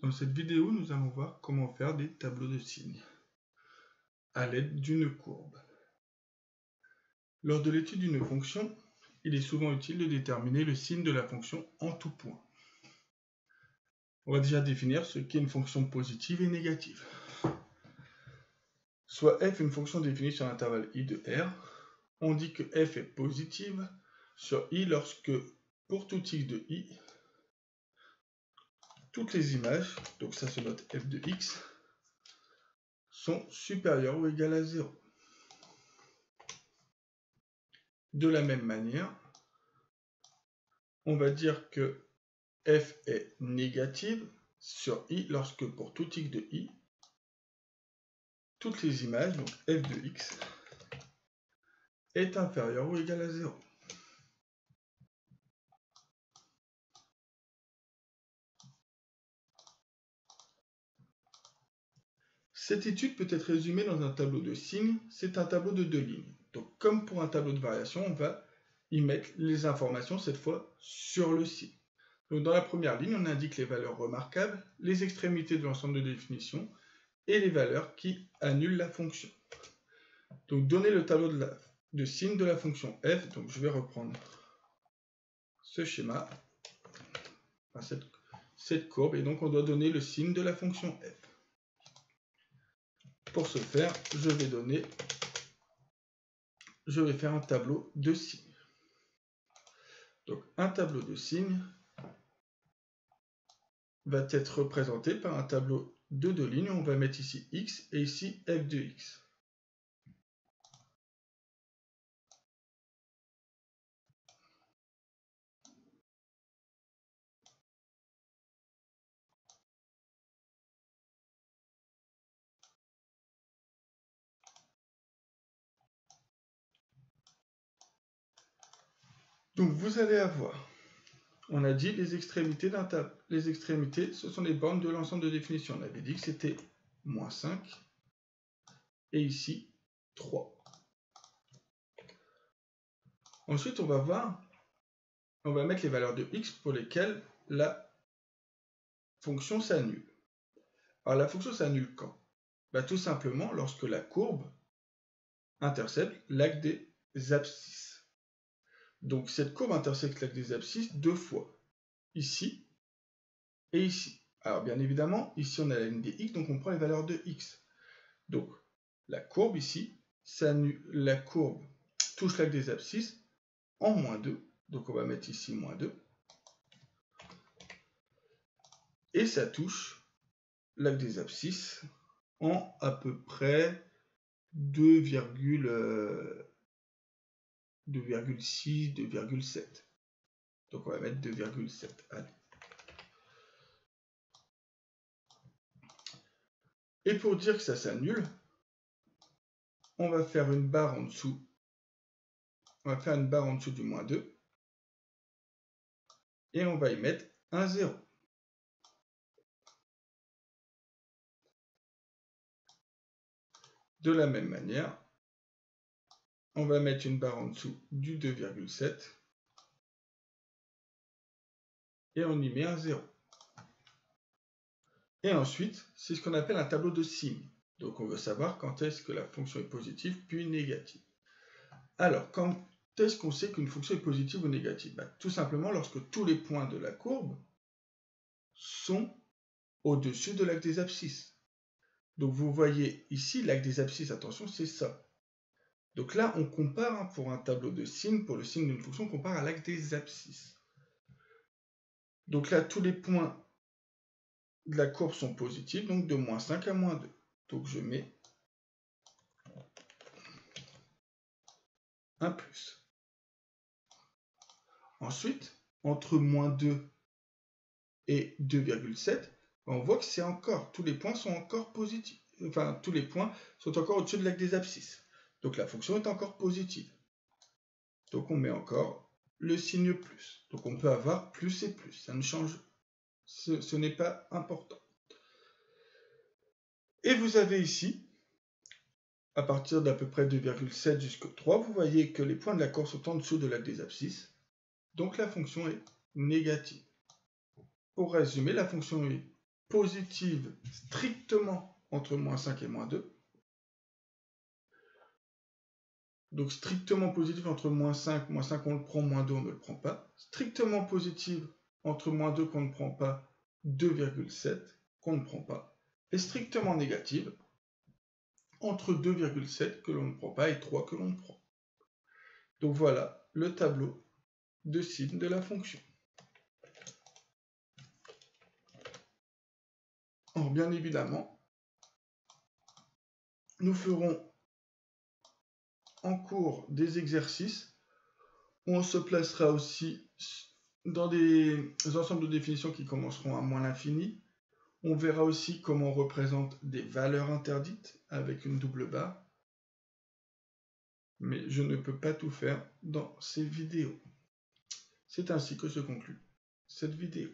Dans cette vidéo, nous allons voir comment faire des tableaux de signes à l'aide d'une courbe. Lors de l'étude d'une fonction, il est souvent utile de déterminer le signe de la fonction en tout point. On va déjà définir ce qu'est une fonction positive et négative. Soit f est une fonction définie sur l'intervalle i de r, on dit que f est positive sur i lorsque, pour tout x de i, toutes les images, donc ça se note f de x, sont supérieures ou égales à 0. De la même manière, on va dire que f est négative sur i lorsque pour tout x de i, toutes les images, donc f de x, est inférieure ou égale à 0. Cette étude peut être résumée dans un tableau de signes, c'est un tableau de 2 lignes. Donc comme pour un tableau de variation, on va y mettre les informations cette fois sur le signe. Donc dans la première ligne, on indique les valeurs remarquables, les extrémités de l'ensemble de définition et les valeurs qui annulent la fonction. Donc donner le tableau de signes de la fonction f, donc je vais reprendre ce schéma, enfin cette courbe, et donc on doit donner le signe de la fonction f. Pour ce faire, je vais faire un tableau de signes. Donc un tableau de signes va être représenté par un tableau de 2 lignes. On va mettre ici x et ici f de x. Donc vous allez avoir, on a dit les extrémités d'un tableau. Les extrémités, ce sont les bornes de l'ensemble de définition. On avait dit que c'était -5 et ici 3. Ensuite, on va mettre les valeurs de x pour lesquelles la fonction s'annule. Alors la fonction s'annule quand? Tout simplement lorsque la courbe intercepte l'axe des abscisses. Donc cette courbe intersecte l'axe des abscisses 2 fois, ici et ici. Alors bien évidemment, ici on a la ligne des x, donc on prend les valeurs de x. Donc la courbe ici, la courbe touche l'axe des abscisses en -2, donc on va mettre ici -2, et ça touche l'axe des abscisses en à peu près 2,6, 2,7. Donc on va mettre 2,7. Allez. Et pour dire que ça s'annule, on va faire une barre en dessous. On va faire une barre en dessous du -2. Et on va y mettre un 0. De la même manière, on va mettre une barre en dessous du 2,7. Et on y met un 0. Et ensuite, c'est ce qu'on appelle un tableau de signes. Donc on veut savoir quand est-ce que la fonction est positive puis négative. Alors, quand est-ce qu'on sait qu'une fonction est positive ou négative? Tout simplement lorsque tous les points de la courbe sont au-dessus de l'axe des abscisses. Donc vous voyez ici l'axe des abscisses, attention, c'est ça. Donc là, on compare pour un tableau de signes, pour le signe d'une fonction, on compare à l'axe des abscisses. Donc là, tous les points de la courbe sont positifs, donc de -5 à -2. Donc je mets un plus. Ensuite, entre -2 et 2,7, on voit que c'est encore, tous les points sont encore positifs. Enfin, tous les points sont encore au-dessus de l'axe des abscisses. Donc la fonction est encore positive. Donc on met encore le signe plus. Donc on peut avoir plus et plus. Ça ne change, ce n'est pas important. Et vous avez ici, à partir d'à peu près 2,7 jusqu'au 3, vous voyez que les points de la courbe sont en dessous de l'axe des abscisses. Donc la fonction est négative. Pour résumer, la fonction est positive strictement entre moins 5 et moins 2. Donc strictement positive entre moins 5 on le prend, moins 2 on ne le prend pas. Strictement positive entre moins 2 qu'on ne prend pas, 2,7 qu'on ne prend pas. Et strictement négative entre 2,7 que l'on ne prend pas et 3 que l'on prend. Donc voilà le tableau de signes de la fonction. Alors bien évidemment, nous ferons en cours des exercices où on se placera aussi dans des ensembles de définitions qui commenceront à moins l'infini. On verra aussi comment on représente des valeurs interdites avec une double barre. Mais je ne peux pas tout faire dans ces vidéos. C'est ainsi que se conclut cette vidéo.